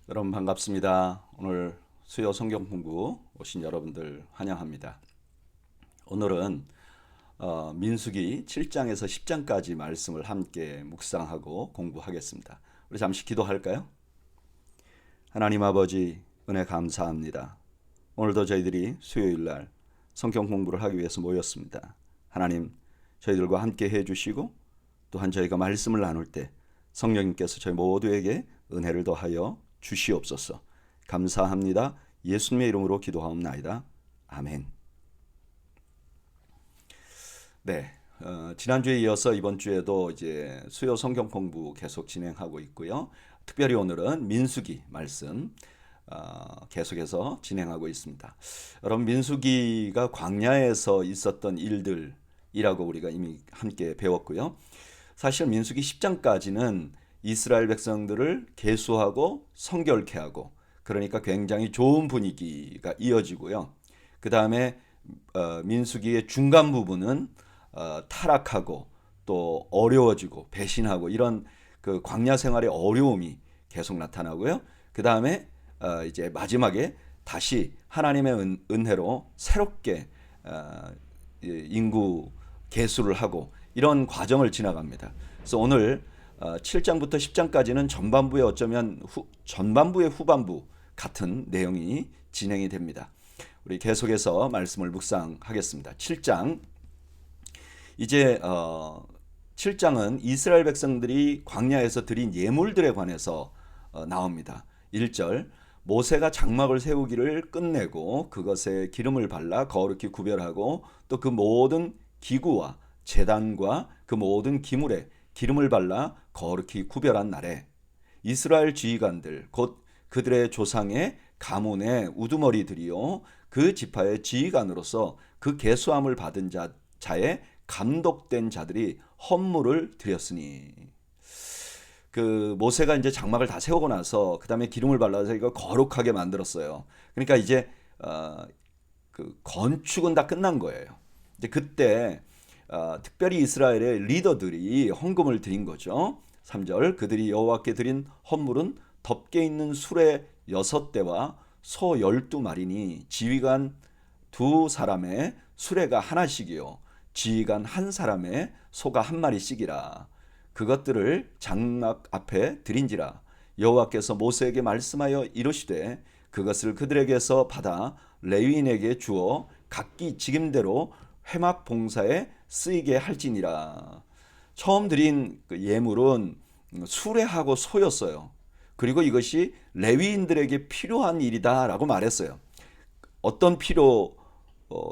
여러분 반갑습니다. 오늘 수요 성경 공부 오신 여러분들 환영합니다. 오늘은 민수기 7장에서 10장까지 말씀을 함께 묵상하고 공부하겠습니다. 우리 잠시 기도할까요? 하나님 아버지 은혜 감사합니다. 오늘도 저희들이 수요일 날 성경 공부를 하기 위해서 모였습니다. 하나님 저희들과 함께 해주시고 또한 저희가 말씀을 나눌 때 성령님께서 저희 모두에게 은혜를 더하여 주시옵소서. 감사합니다. 예수님의 이름으로 기도하옵나이다. 아멘. 네, 지난주에 이어서 이번 주에도 이제 수요 성경 공부 계속 진행하고 있고요. 특별히 오늘은 민수기 말씀 계속해서 진행하고 있습니다. 여러분 민수기가 광야에서 있었던 일들이라고 우리가 이미 함께 배웠고요. 사실 민수기 10장까지는 이스라엘 백성들을 계수하고 성결케 하고 그러니까 굉장히 좋은 분위기가 이어지고요. 그 다음에 민수기의 중간 부분은 타락하고 또 어려워지고 배신하고 이런 그 광야 생활의 어려움이 계속 나타나고요. 그 다음에 이제 마지막에 다시 하나님의 은혜로 새롭게 인구 계수를 하고 이런 과정을 지나갑니다. 그래서 오늘 7장부터 10장까지는 전반부에 어쩌면 전반부의 후반부 같은 내용이 진행이 됩니다. 우리 계속해서 말씀을 묵상하겠습니다. 7장 이제 7장은 이스라엘 백성들이 광야에서 드린 예물들에 관해서 나옵니다. 1절 모세가 장막을 세우기를 끝내고 그것에 기름을 발라 거룩히 구별하고 또 그 모든 기구와 제단과 그 모든 기물에 기름을 발라 거룩히 구별한 날에 이스라엘 지휘관들 곧 그들의 조상의 가문의 우두머리들이요 그 지파의 지휘관으로서 그 계수함을 받은 자의 감독된 자들이 헌물을 드렸으니 그 모세가 이제 장막을 다 세우고 나서 그 다음에 기름을 발라서 이거 거룩하게 만들었어요. 그러니까 이제 그 건축은 다 끝난 거예요. 이제 그때 특별히 이스라엘의 리더들이 헌금을 드린 거죠. 3절 그들이 여호와께 드린 헌물은 덮개 있는 수레 6대와 소 12마리니 지휘관 2사람의 수레가 하나씩이요 지휘관 1사람의 소가 1마리씩이라 그것들을 장막 앞에 드린지라 여호와께서 모세에게 말씀하여 이르시되 그것을 그들에게서 받아 레위인에게 주어 각기 직임대로 회막 봉사에 쓰이게 할지니라. 처음 드린 그 예물은 수레하고 소였어요. 그리고 이것이 레위인들에게 필요한 일이다라고 말했어요. 어떤 필요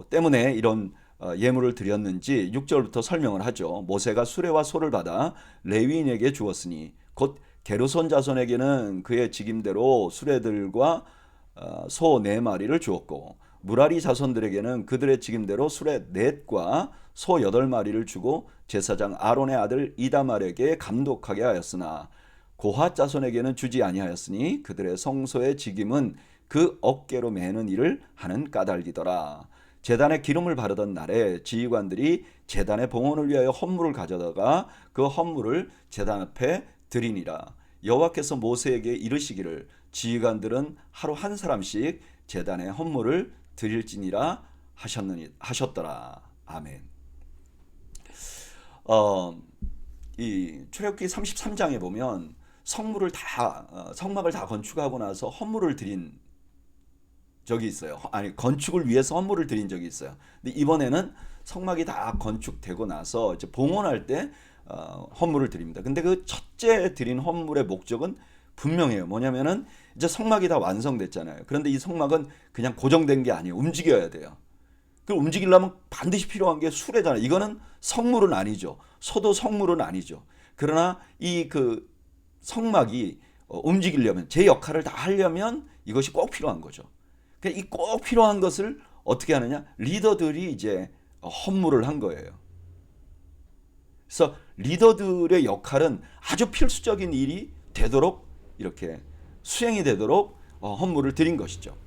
때문에 이런 예물을 드렸는지 6절부터 설명을 하죠. 모세가 수레와 소를 받아 레위인에게 주었으니 곧 게르손 자손에게는 그의 직임대로 수레들과 소 4마리를 주었고 무라리 자손들에게는 그들의 직임대로 수레 4과 소 8마리를 주고 제사장 아론의 아들 이다말에게 감독하게 하였으나 고핫 자손에게는 주지 아니하였으니 그들의 성소의 직임은 그 어깨로 매는 일을 하는 까닭이더라. 제단에 기름을 바르던 날에 지휘관들이 제단의 봉헌을 위하여 헌물을 가져다가 그 헌물을 제단 앞에 드리니라. 여호와께서 모세에게 이르시기를 지휘관들은 하루 한 사람씩 제단의 헌물을 드릴지니라 하셨더라. 아멘. 이 출애굽기 33장에 보면 성막을 다 건축하고 나서 헌물을 드린 적이 있어요. 아니 건축을 위해서 헌물을 드린 적이 있어요. 근데 이번에는 성막이 다 건축되고 나서 이제 봉헌할 때 헌물을 드립니다. 근데 그 첫째 드린 헌물의 목적은 분명해요. 뭐냐면은 이제 성막이 다 완성됐잖아요. 그런데 이 성막은 그냥 고정된 게 아니에요. 움직여야 돼요. 그 움직이려면 반드시 필요한 게 수레잖아요. 이거는 성물은 아니죠. 소도 성물은 아니죠. 그러나 이 그 성막이 움직이려면 제 역할을 다 하려면 이것이 꼭 필요한 거죠. 이 꼭 필요한 것을 어떻게 하느냐? 리더들이 이제 헌물을 한 거예요. 그래서 리더들의 역할은 아주 필수적인 일이 되도록 이렇게 수행이 되도록 헌물을 드린 것이죠.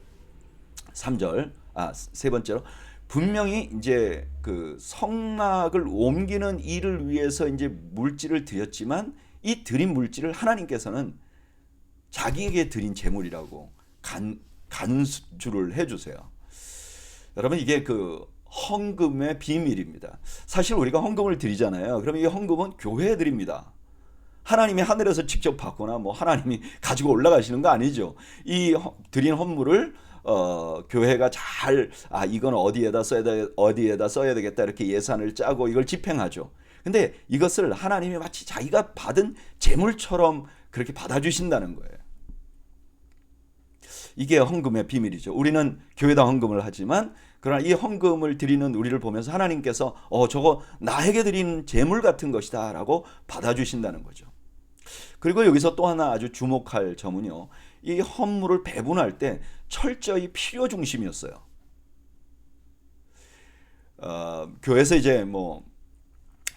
3절, 세 번째로 분명히 이제 그 성막을 옮기는 일을 위해서 이제 물질을 드렸지만 이 드린 물질을 하나님께서는 자기에게 드린 제물이라고 간주를 해주세요. 여러분 이게 그 헌금의 비밀입니다. 사실 우리가 헌금을 드리잖아요. 그럼 이 헌금은 교회에 드립니다. 하나님이 하늘에서 직접 받거나 뭐 하나님이 가지고 올라가시는 거 아니죠. 이 드린 헌물을 교회가 잘 이건 어디에다 써야 되겠다 이렇게 예산을 짜고 이걸 집행하죠. 근데 이것을 하나님이 마치 자기가 받은 재물처럼 그렇게 받아주신다는 거예요. 이게 헌금의 비밀이죠. 우리는 교회당 헌금을 하지만 그러나 이 헌금을 드리는 우리를 보면서 하나님께서 저거 나에게 드린 재물 같은 것이다 라고 받아주신다는 거죠. 그리고 여기서 또 하나 아주 주목할 점은요. 이 헌물을 배분할 때 철저히 필요 중심이었어요. 교회에서 이제 뭐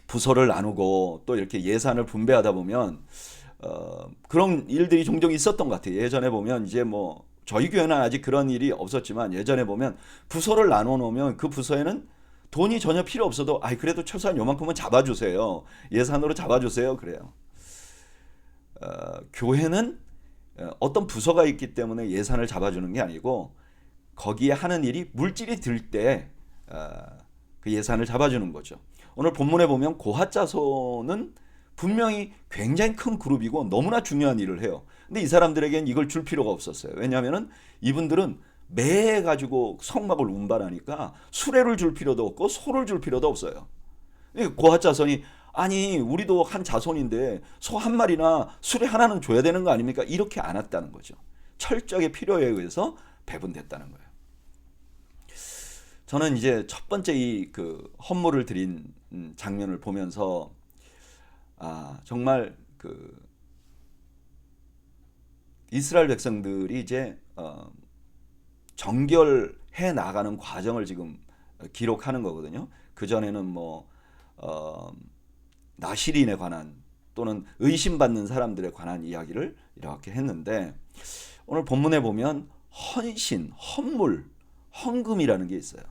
부서를 나누고 또 이렇게 예산을 분배하다 보면 그런 일들이 종종 있었던 것 같아요. 예전에 보면 이제 뭐 저희 교회는 아직 그런 일이 없었지만 예전에 보면 부서를 나눠 놓으면 그 부서에는 돈이 전혀 필요 없어도 그래도 최소한 요만큼은 잡아주세요. 예산으로 잡아주세요. 그래요. 교회는 어떤 부서가 있기 때문에 예산을 잡아주는 게 아니고 거기에 하는 일이 물질이 들 때 그 예산을 잡아주는 거죠. 오늘 본문에 보면 고핫자손은 분명히 굉장히 큰 그룹이고 너무나 중요한 일을 해요. 근데 이 사람들에겐 이걸 줄 필요가 없었어요. 왜냐하면 이분들은 매 가지고 성막을 운반하니까 수레를 줄 필요도 없고 소를 줄 필요도 없어요. 고핫자손이 아니 우리도 한 자손인데 소 한 마리나 수레 하나는 줘야 되는 거 아닙니까? 이렇게 안 왔다는 거죠. 철저하게 필요에 의해서 배분됐다는 거예요. 저는 이제 첫 번째 이 그 헌물을 드린 장면을 보면서 정말 그 이스라엘 백성들이 이제 정결해 나가는 과정을 지금 기록하는 거거든요. 그 전에는 뭐 나시린에 관한 또는 의심받는 사람들에 관한 이야기를 이렇게 했는데 오늘 본문에 보면 헌신, 헌물, 헌금이라는 게 있어요.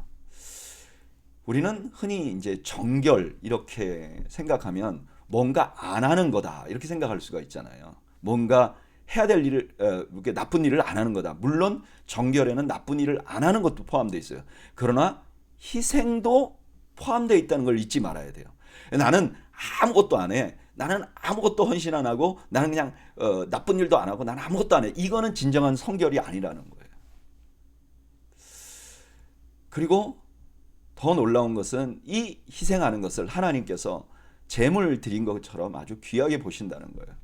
우리는 흔히 이제 정결 이렇게 생각하면 뭔가 안 하는 거다 이렇게 생각할 수가 있잖아요. 뭔가 해야 될 일을 이렇게 나쁜 일을 안 하는 거다. 물론 정결에는 나쁜 일을 안 하는 것도 포함되어 있어요. 그러나 희생도 포함되어 있다는 걸 잊지 말아야 돼요. 나는 아무것도 안 해. 나는 아무것도 헌신 안 하고 나는 그냥 나쁜 일도 안 하고 나는 아무것도 안 해. 이거는 진정한 성결이 아니라는 거예요. 그리고 더 놀라운 것은 이 희생하는 것을 하나님께서 제물 드린 것처럼 아주 귀하게 보신다는 거예요.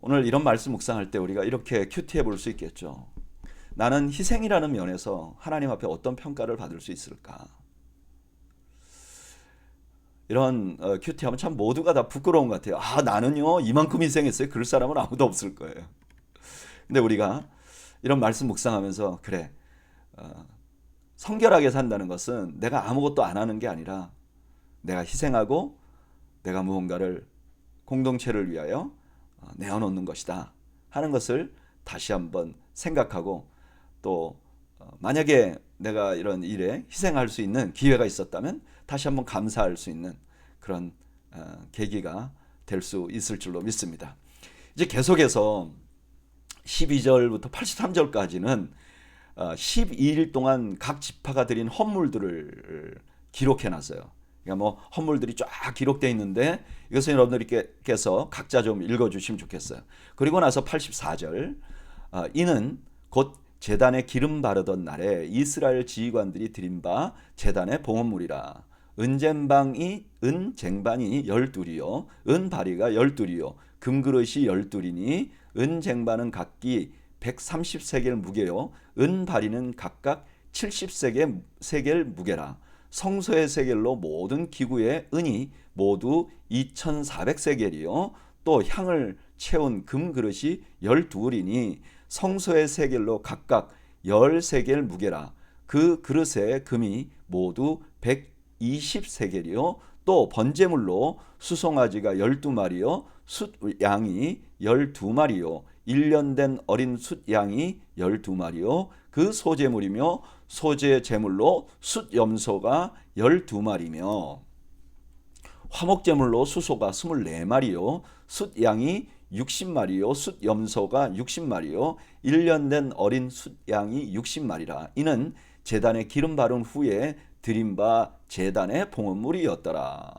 오늘 이런 말씀 묵상할 때 우리가 이렇게 큐티해 볼 수 있겠죠. 나는 희생이라는 면에서 하나님 앞에 어떤 평가를 받을 수 있을까? 이런 큐티하면 참 모두가 다 부끄러운 것 같아요. 나는요 이만큼 희생했어요. 그럴 사람은 아무도 없을 거예요. 근데 우리가 이런 말씀 묵상하면서 그래 성결하게 산다는 것은 내가 아무것도 안 하는 게 아니라 내가 희생하고 내가 무언가를 공동체를 위하여 내어놓는 것이다 하는 것을 다시 한번 생각하고 또 만약에 내가 이런 일에 희생할 수 있는 기회가 있었다면 다시 한번 감사할 수 있는 그런 계기가 될 수 있을 줄로 믿습니다. 이제 계속해서 12절부터 83절까지는 12일 동안 각 지파가 드린 헌물들을 기록해 놨어요. 그러니까 뭐 헌물들이 쫙 기록되어 있는데 이것은 여러분들께서 각자 좀 읽어주시면 좋겠어요. 그리고 나서 84절 이는 곧 제단에 기름 바르던 날에 이스라엘 지휘관들이 드린 바 제단의 봉헌물이라. 은쟁반이 12이요 은바리가 12이요 금그릇이 12이니 은쟁반은 각기 130세겔 무게요 은바리는 각각 70세겔 무게라. 성소의 세겔로 모든 기구의 은이 모두 2400세겔이요 또 향을 채운 금그릇이 12을이니 성소의 세겔로 각각 10세겔 무게라. 그 그릇의 금이 모두 120세겔이요 또 번제물로 수송아지가 12마리요 숫양이 12마리요 1년 된 어린 숫양이 12마리요 그 소제물이며 소제제물로 숫염소가 12마리며 화목제물로 수소가 24마리요 숫양이 60마리요 숫 염소가 60마리요 1년 된 어린 숫양이 60마리라. 이는 제단에 기름 바른 후에 드린 바 제단의 봉헌물이었더라.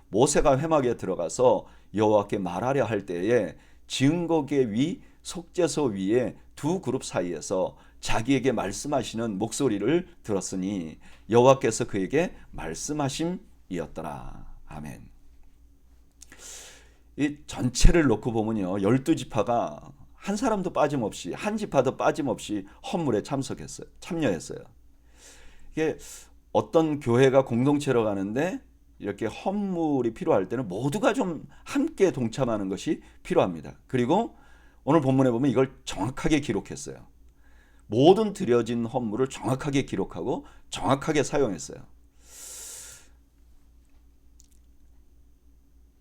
모세가 회막에 들어가서 여호와께 말하려 할 때에 증거계 위 속죄소 위에 두 그룹 사이에서 자기에게 말씀하시는 목소리를 들었으니 여호와께서 그에게 말씀하심이었더라. 아멘. 이 전체를 놓고 보면요, 12지파가 한 사람도 빠짐없이, 한 지파도 빠짐없이 헌물에 참여했어요. 이게 어떤 교회가 공동체로 가는데 이렇게 헌물이 필요할 때는 모두가 좀 함께 동참하는 것이 필요합니다. 그리고 오늘 본문에 보면 이걸 정확하게 기록했어요. 모든 드려진 헌물을 정확하게 기록하고 정확하게 사용했어요.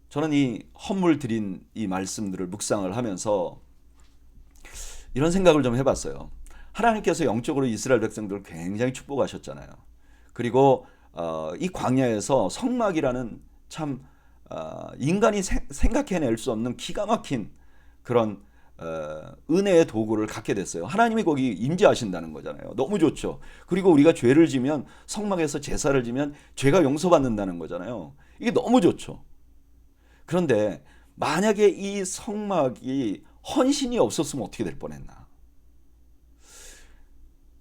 저는 이 헌물 드린 이 말씀들을 묵상을 하면서 이런 생각을 좀 해봤어요. 하나님께서 영적으로 이스라엘 백성들을 굉장히 축복하셨잖아요. 그리고 이 광야에서 성막이라는 참 인간이 생각해낼 수 없는 기가 막힌 그런 은혜의 도구를 갖게 됐어요. 하나님이 거기 임재하신다는 거잖아요. 너무 좋죠. 그리고 우리가 죄를 지면 성막에서 제사를 지면 죄가 용서받는다는 거잖아요. 이게 너무 좋죠. 그런데 만약에 이 성막이 헌신이 없었으면 어떻게 될 뻔했나.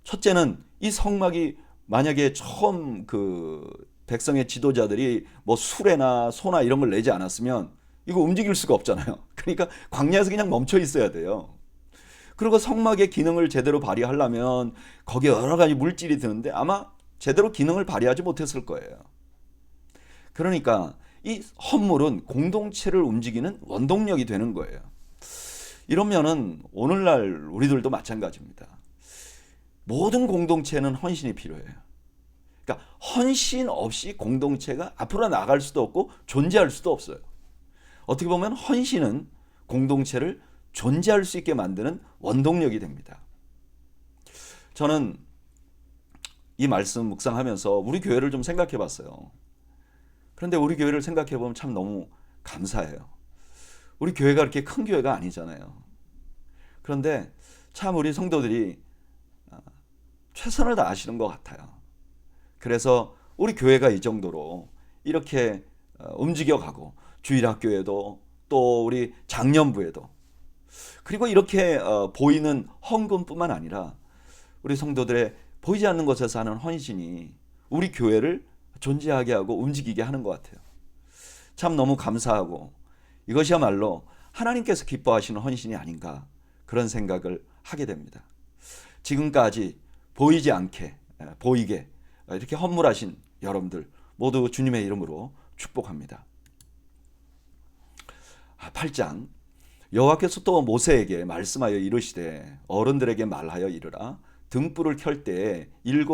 첫째는 이 성막이 만약에 처음 그 백성의 지도자들이 뭐 수레나 소나 이런 걸 내지 않았으면 이거 움직일 수가 없잖아요. 그러니까 광야에서 그냥 멈춰 있어야 돼요. 그리고 성막의 기능을 제대로 발휘하려면 거기에 여러 가지 물질이 드는데 아마 제대로 기능을 발휘하지 못했을 거예요. 그러니까 이 헌물은 공동체를 움직이는 원동력이 되는 거예요. 이러면은 오늘날 우리들도 마찬가지입니다. 모든 공동체는 헌신이 필요해요. 그러니까 헌신 없이 공동체가 앞으로 나갈 수도 없고 존재할 수도 없어요. 어떻게 보면 헌신은 공동체를 존재할 수 있게 만드는 원동력이 됩니다. 저는 이 말씀 묵상하면서 우리 교회를 좀 생각해 봤어요. 그런데 우리 교회를 생각해 보면 참 너무 감사해요. 우리 교회가 그렇게 큰 교회가 아니잖아요. 그런데 참 우리 성도들이 최선을 다하시는 것 같아요. 그래서 우리 교회가 이 정도로 이렇게 움직여가고 주일학교에도 또 우리 장년부에도 그리고 이렇게 보이는 헌금뿐만 아니라 우리 성도들의 보이지 않는 곳에서 하는 헌신이 우리 교회를 존재하게 하고 움직이게 하는 것 같아요. 참 너무 감사하고 이것이야말로 하나님께서 기뻐하시는 헌신이 아닌가 그런 생각을 하게 됩니다. 지금까지 보이지 않게 보이게 이렇게 헌물하신 여러분들 모두 주님의 이름으로 축복합니다. 8장 여호와께서 또 모세에게 말씀하여 이르시되 어른들에게 말하여 이르라 등불을 켤 때에 7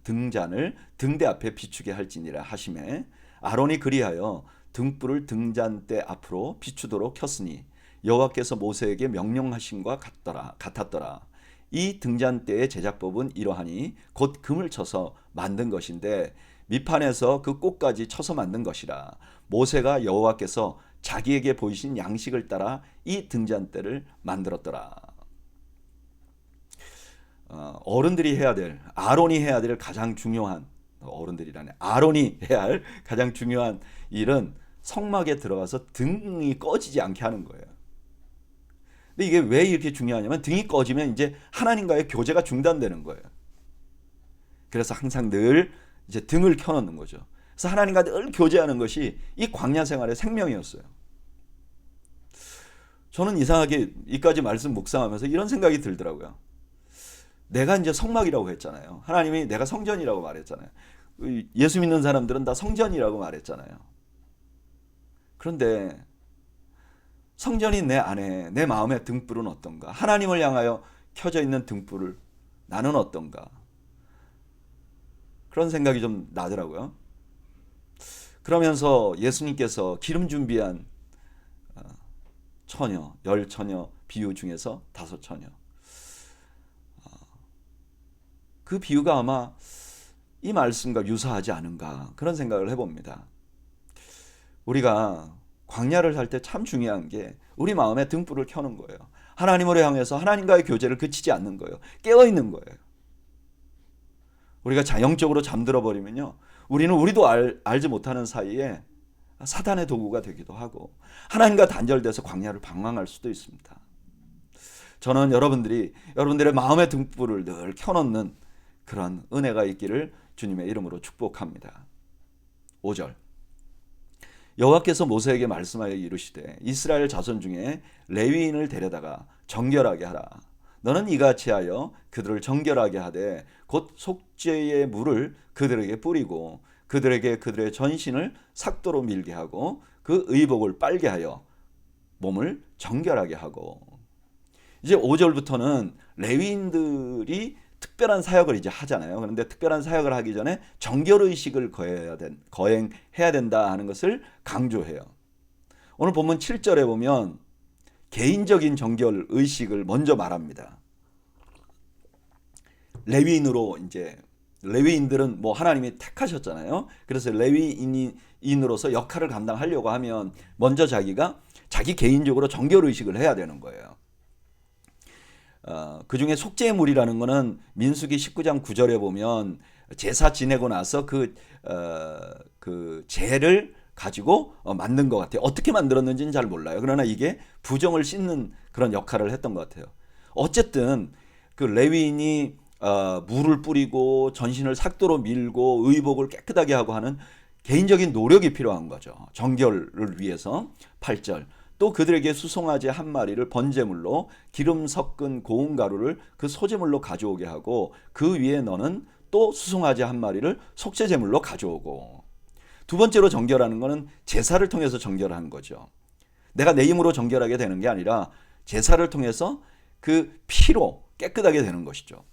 등잔을 등대 앞에 비추게 할지니라 하시매 아론이 그리하여 등불을 등잔대 앞으로 비추도록 켰으니 여호와께서 모세에게 명령하신 것 같았더라. 이 등잔대의 제작법은 이러하니 곧 금을 쳐서 만든 것인데 밑판에서 그 꼭까지 쳐서 만든 것이라. 모세가 여호와께서 자기에게 보이신 양식을 따라 이 등잔대를 만들었더라. 어른들이 해야 될, 아론이 해야 될 가장 중요한, 어른들이라네, 아론이 해야 할 가장 중요한 일은 성막에 들어가서 등이 꺼지지 않게 하는 거예요. 근데 이게 왜 이렇게 중요하냐면 등이 꺼지면 이제 하나님과의 교제가 중단되는 거예요. 그래서 항상 늘 이제 등을 켜놓는 거죠. 그래서 하나님과 늘 교제하는 것이 이 광야 생활의 생명이었어요. 저는 이상하게 이까지 말씀 묵상하면서 이런 생각이 들더라고요. 내가 이제 성막이라고 했잖아요. 하나님이 내가 성전이라고 말했잖아요. 예수 믿는 사람들은 다 성전이라고 말했잖아요. 그런데 성전인 내 안에 내 마음의 등불은 어떤가? 하나님을 향하여 켜져 있는 등불을 나는 어떤가? 그런 생각이 좀 나더라고요. 그러면서 예수님께서 기름 준비한 처녀, 10처녀 비유 중에서 5처녀. 그 비유가 아마 이 말씀과 유사하지 않은가 그런 생각을 해봅니다. 우리가 광야를 살 때 참 중요한 게 우리 마음에 등불을 켜는 거예요. 하나님으로 향해서 하나님과의 교제를 그치지 않는 거예요. 깨어 있는 거예요. 우리가 영적으로 잠들어 버리면요, 우리는 우리도 알지 못하는 사이에 사단의 도구가 되기도 하고 하나님과 단절돼서 광야를 방황할 수도 있습니다. 저는 여러분들의 마음의 등불을 늘 켜놓는 그런 은혜가 있기를 주님의 이름으로 축복합니다. 5절, 여호와께서 모세에게 말씀하여 이르시되 이스라엘 자손 중에 레위인을 데려다가 정결하게 하라. 너는 이같이 하여 그들을 정결하게 하되 곧 속죄의 물을 그들에게 뿌리고 그들에게 그들의 전신을 삭도로 밀게 하고 그 의복을 빨게 하여 몸을 정결하게 하고. 이제 5절부터는 레위인들이 특별한 사역을 이제 하잖아요. 그런데 특별한 사역을 하기 전에 정결의식을 거행해야 된다 하는 것을 강조해요. 오늘 본문 7절에 보면 개인적인 정결의식을 먼저 말합니다. 레위인으로 이제 레위인들은 뭐 하나님이 택하셨잖아요. 그래서 레위인으로서 역할을 감당하려고 하면 먼저 자기 개인적으로 정결의식을 해야 되는 거예요. 그 중에 속죄물이라는 거는 민수기 19장 9절에 보면 제사 지내고 나서 그 재를 가지고 만든 것 같아요. 어떻게 만들었는지는 잘 몰라요. 그러나 이게 부정을 씻는 그런 역할을 했던 것 같아요. 어쨌든 그 레위인이 물을 뿌리고 전신을 삭도로 밀고 의복을 깨끗하게 하고 하는 개인적인 노력이 필요한 거죠. 정결을 위해서. 8절, 또 그들에게 수송아지 한 마리를 번제물로 기름 섞은 고운 가루를 그 소제물로 가져오게 하고 그 위에 너는 또 수송아지 한 마리를 속죄제물로 가져오고. 두 번째로 정결하는 것은 제사를 통해서 정결한 거죠. 내가 내 힘으로 정결하게 되는 게 아니라 제사를 통해서 그 피로 깨끗하게 되는 것이죠.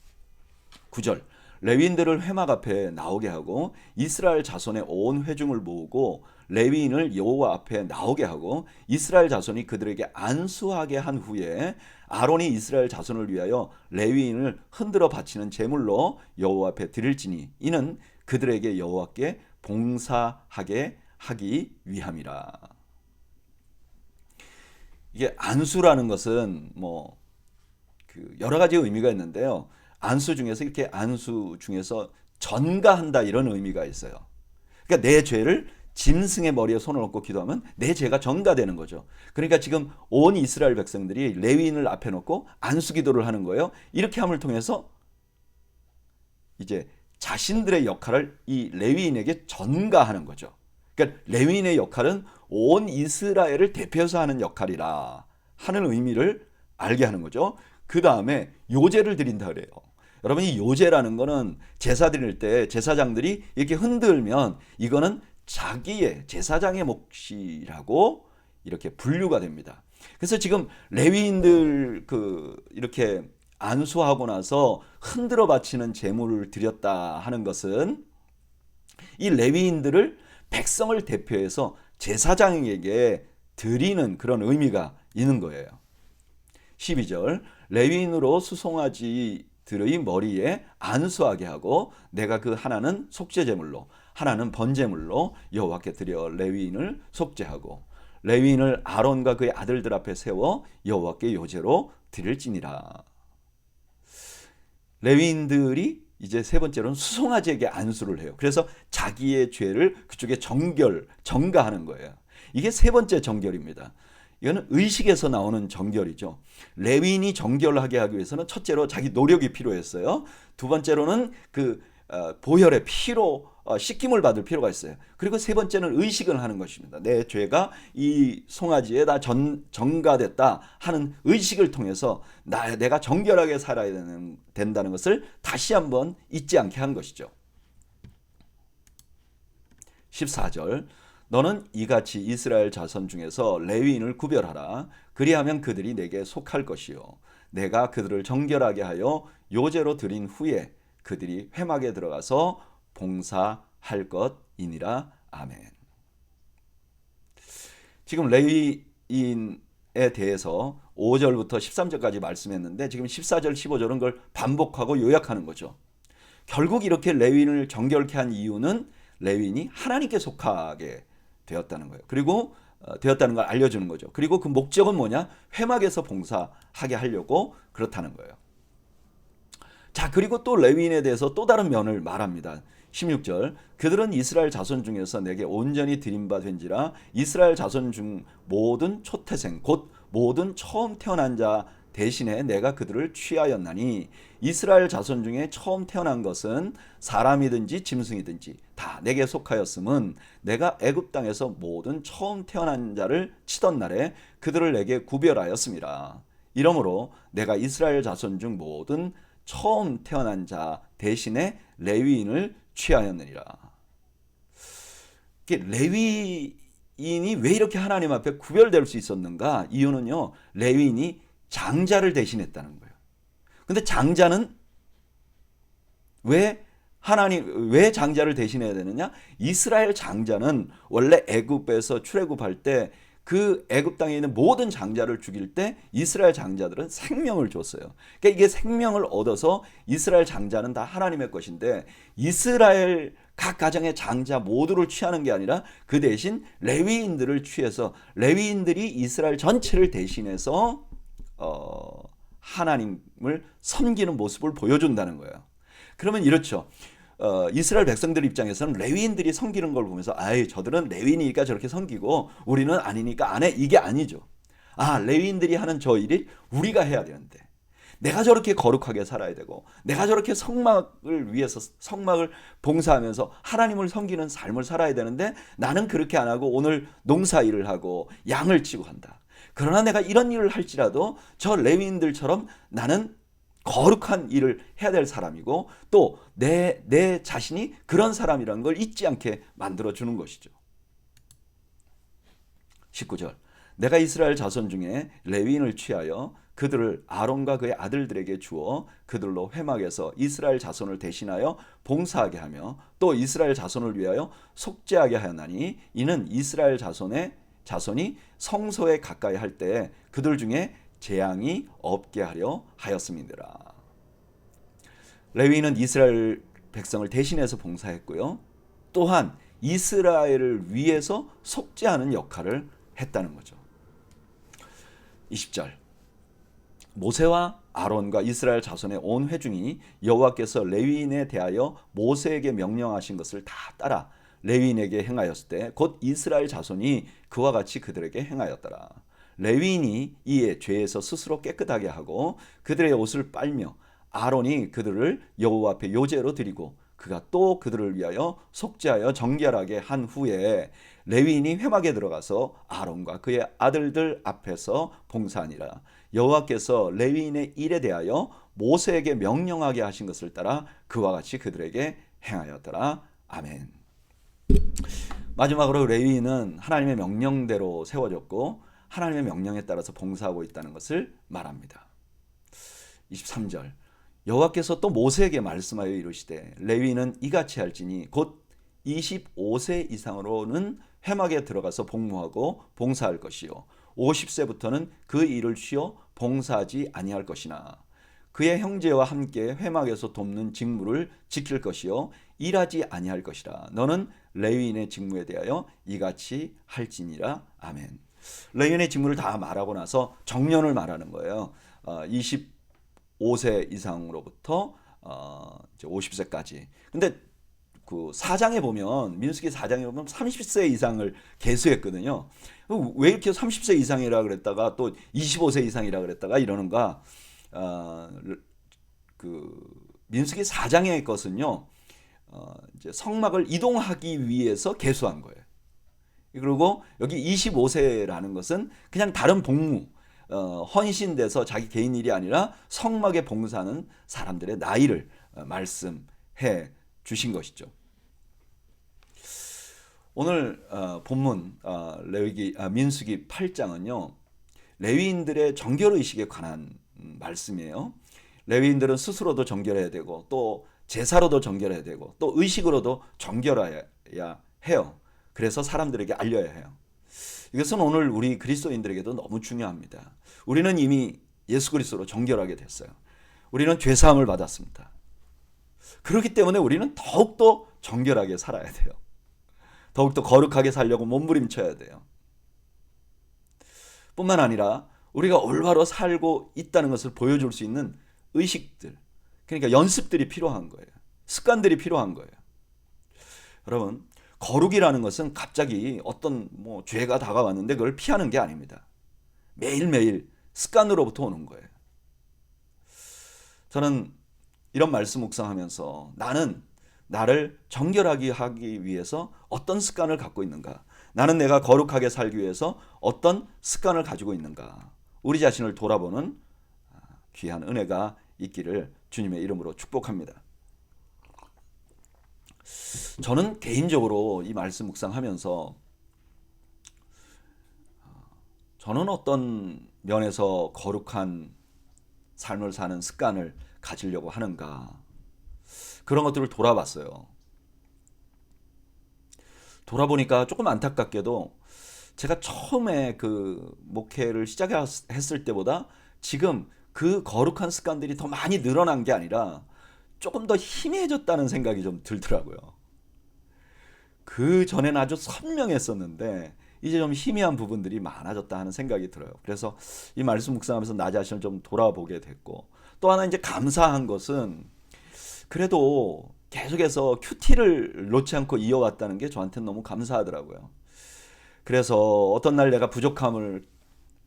9절, 레위인들을 회막 앞에 나오게 하고 이스라엘 자손의 온 회중을 모으고 레위인을 여호와 앞에 나오게 하고 이스라엘 자손이 그들에게 안수하게 한 후에 아론이 이스라엘 자손을 위하여 레위인을 흔들어 바치는 제물로 여호와 앞에 드릴지니 이는 그들에게 여호와께 봉사하게 하기 위함이라. 이게 안수라는 것은 뭐 여러 가지 의미가 있는데요. 안수 중에서 전가한다 이런 의미가 있어요. 그러니까 내 죄를 짐승의 머리에 손을 얹고 기도하면 내 죄가 전가되는 거죠. 그러니까 지금 온 이스라엘 백성들이 레위인을 앞에 놓고 안수 기도를 하는 거예요. 이렇게 함을 통해서 이제 자신들의 역할을 이 레위인에게 전가하는 거죠. 그러니까 레위인의 역할은 온 이스라엘을 대표해서 하는 역할이라 하는 의미를 알게 하는 거죠. 그 다음에 요제를 드린다 그래요. 여러분, 이 요제라는 거는 제사 드릴 때 제사장들이 이렇게 흔들면 이거는 자기의 제사장의 몫이라고 이렇게 분류가 됩니다. 그래서 지금 레위인들 이렇게 안수하고 나서 흔들어 바치는 제물을 드렸다 하는 것은 이 레위인들을 백성을 대표해서 제사장에게 드리는 그런 의미가 있는 거예요. 12절, 레위인으로 수송아지들의 머리에 안수하게 하고 내가 그 하나는 속죄제물로 하나는 번제물로 여호와께 드려 레위인을 속죄하고 레위인을 아론과 그의 아들들 앞에 세워 여호와께 요제로 드릴지니라. 레위인들이 이제 세 번째로는 수송아지에게 안수를 해요. 그래서 자기의 죄를 그쪽에 정가하는 거예요. 이게 세 번째 정결입니다. 이거는 의식에서 나오는 정결이죠. 레위인이 정결하게 하기 위해서는 첫째로 자기 노력이 필요했어요. 두 번째로는 보혈의 피로 씻김을 받을 필요가 있어요. 그리고 세 번째는 의식을 하는 것입니다. 내 죄가 이 송아지에 다 전가됐다 하는 의식을 통해서 내가 정결하게 살아야 된다는 것을 다시 한번 잊지 않게 한 것이죠. 14절, 너는 이같이 이스라엘 자손 중에서 레위인을 구별하라. 그리하면 그들이 내게 속할 것이요 내가 그들을 정결하게 하여 요제로 드린 후에 그들이 회막에 들어가서 봉사할 것이니라. 아멘. 지금 레위인에 대해서 5절부터 13절까지 말씀했는데 지금 14절 15절은 그걸 반복하고 요약하는 거죠. 결국 이렇게 레위인을 정결케 한 이유는 레위인이 하나님께 속하게 되었다는 거예요. 그리고 되었다는 걸 알려주는 거죠. 그리고 그 목적은 뭐냐? 회막에서 봉사하게 하려고 그렇다는 거예요. 자, 그리고 또 레위인에 대해서 또 다른 면을 말합니다. 16절, 그들은 이스라엘 자손 중에서 내게 온전히 드린 바 된지라. 이스라엘 자손 중 모든 초태생 곧 모든 처음 태어난 자 대신에 내가 그들을 취하였나니, 이스라엘 자손 중에 처음 태어난 것은 사람이든지 짐승이든지 다 내게 속하였음은 내가 애굽 땅에서 모든 처음 태어난 자를 치던 날에 그들을 내게 구별하였음이라. 이러므로 내가 이스라엘 자손 중 모든 처음 태어난 자 대신에 레위인을 취하였느니라. 레위인이 왜 이렇게 하나님 앞에 구별될 수 있었는가? 이유는요, 레위인이 장자를 대신했다는 거예요. 근데 장자는 왜 장자를 대신해야 되느냐? 이스라엘 장자는 원래 애굽에서 출애굽할 때 그 애굽 땅에 있는 모든 장자를 죽일 때 이스라엘 장자들은 생명을 줬어요. 그러니까 이게 생명을 얻어서 이스라엘 장자는 다 하나님의 것인데, 이스라엘 각 가정의 장자 모두를 취하는 게 아니라 그 대신 레위인들을 취해서 레위인들이 이스라엘 전체를 대신해서 하나님을 섬기는 모습을 보여준다는 거예요. 그러면 이렇죠. 이스라엘 백성들 입장에서는 레위인들이 섬기는 걸 보면서, 아이, 저들은 레위인이니까 저렇게 섬기고 우리는 아니니까 안 해. 이게 아니죠. 아, 레위인들이 하는 저 일이 우리가 해야 되는데, 내가 저렇게 거룩하게 살아야 되고, 내가 저렇게 성막을 위해서 성막을 봉사하면서 하나님을 섬기는 삶을 살아야 되는데, 나는 그렇게 안 하고 오늘 농사 일을 하고 양을 치고 한다. 그러나 내가 이런 일을 할지라도 저 레위인들처럼 나는 거룩한 일을 해야 될 사람이고, 또 내 자신이 그런 사람이라는 걸 잊지 않게 만들어주는 것이죠. 19절, 내가 이스라엘 자손 중에 레위인을 취하여 그들을 아론과 그의 아들들에게 주어 그들로 회막에서 이스라엘 자손을 대신하여 봉사하게 하며 또 이스라엘 자손을 위하여 속죄하게 하였나니, 이는 이스라엘 자손이 성소에 가까이 할 때 그들 중에 재앙이 없게 하려 하였음이니라. 레위인은 이스라엘 백성을 대신해서 봉사했고요, 또한 이스라엘을 위해서 속죄하는 역할을 했다는 거죠. 20절, 모세와 아론과 이스라엘 자손의 온 회중이 여호와께서 레위인에 대하여 모세에게 명령하신 것을 다 따라 레위인에게 행하였을 때 곧 이스라엘 자손이 그와 같이 그들에게 행하였더라. 레위인이 이에 죄에서 스스로 깨끗하게 하고 그들의 옷을 빨며 아론이 그들을 여호와 앞에 요제로 드리고 그가 또 그들을 위하여 속죄하여 정결하게 한 후에 레위인이 회막에 들어가서 아론과 그의 아들들 앞에서 봉사하니라. 여호와께서 레위인의 일에 대하여 모세에게 명령하게 하신 것을 따라 그와 같이 그들에게 행하였더라. 아멘. 마지막으로 레위인은 하나님의 명령대로 세워졌고 하나님의 명령에 따라서 봉사하고 있다는 것을 말합니다. 23절, 여호와께서 또 모세에게 말씀하여 이르시되 레위인은 이같이 할지니 곧 25세 이상으로는 회막에 들어가서 복무하고 봉사할 것이요 50세부터는 그 일을 쉬어 봉사하지 아니할 것이나 그의 형제와 함께 회막에서 돕는 직무를 지킬 것이요 일하지 아니할 것이라. 너는 레위인의 직무에 대하여 이같이 할지니라. 아멘. 레위인의 직무를 다 말하고 나서 정년을 말하는 거예요. 25세 이상으로부터 이제 50세까지. 근데 그 사장에 보면, 민수기 4장에 보면 30세 이상을 계수했거든요. 왜 이렇게 30세 이상이라 그랬다가 또 25세 이상이라 그랬다가 이러는가? 그 민수기 4장의 것은요, 이제 성막을 이동하기 위해서 계수한 거예요. 그리고 여기 25세라는 것은 그냥 다른 복무, 헌신돼서 자기 개인 일이 아니라 성막에 봉사하는 사람들의 나이를 말씀해 주신 것이죠. 오늘 본문 민수기 8장은요, 레위인들의 정결의식에 관한 말씀이에요. 레위인들은 스스로도 정결해야 되고 또 제사로도 정결해야 되고 또 의식으로도 정결해야 해요. 그래서 사람들에게 알려야 해요. 이것은 오늘 우리 그리스도인들에게도 너무 중요합니다. 우리는 이미 예수 그리스도로 정결하게 됐어요. 우리는 죄사함을 받았습니다. 그렇기 때문에 우리는 더욱더 정결하게 살아야 돼요. 더욱더 거룩하게 살려고 몸부림쳐야 돼요. 뿐만 아니라 우리가 올바로 살고 있다는 것을 보여줄 수 있는 의식들, 그러니까 연습들이 필요한 거예요. 습관들이 필요한 거예요. 여러분, 거룩이라는 것은 갑자기 어떤 죄가 다가왔는데 그걸 피하는 게 아닙니다. 매일매일 습관으로부터 오는 거예요. 저는 이런 말씀 묵상하면서 나는 나를 정결하게 하기 위해서 어떤 습관을 갖고 있는가? 나는 내가 거룩하게 살기 위해서 어떤 습관을 가지고 있는가? 우리 자신을 돌아보는 귀한 은혜가 있기를 주님의 이름으로 축복합니다. 저는 개인적으로 이 말씀 묵상하면서 저는 어떤 면에서 거룩한 삶을 사는 습관을 가지려고 하는가, 그런 것들을 돌아봤어요. 돌아보니까 조금 안타깝게도 제가 처음에 그 목회를 시작했을 때보다 지금 그 거룩한 습관들이 더 많이 늘어난 게 아니라 조금 더 희미해졌다는 생각이 좀 들더라고요. 그 전에는 아주 선명했었는데 이제 좀 희미한 부분들이 많아졌다 하는 생각이 들어요. 그래서 이 말씀 묵상하면서 나 자신을 좀 돌아보게 됐고, 또 하나 이제 감사한 것은 그래도 계속해서 큐티를 놓지 않고 이어왔다는 게 저한테는 너무 감사하더라고요. 그래서 어떤 날 내가 부족함을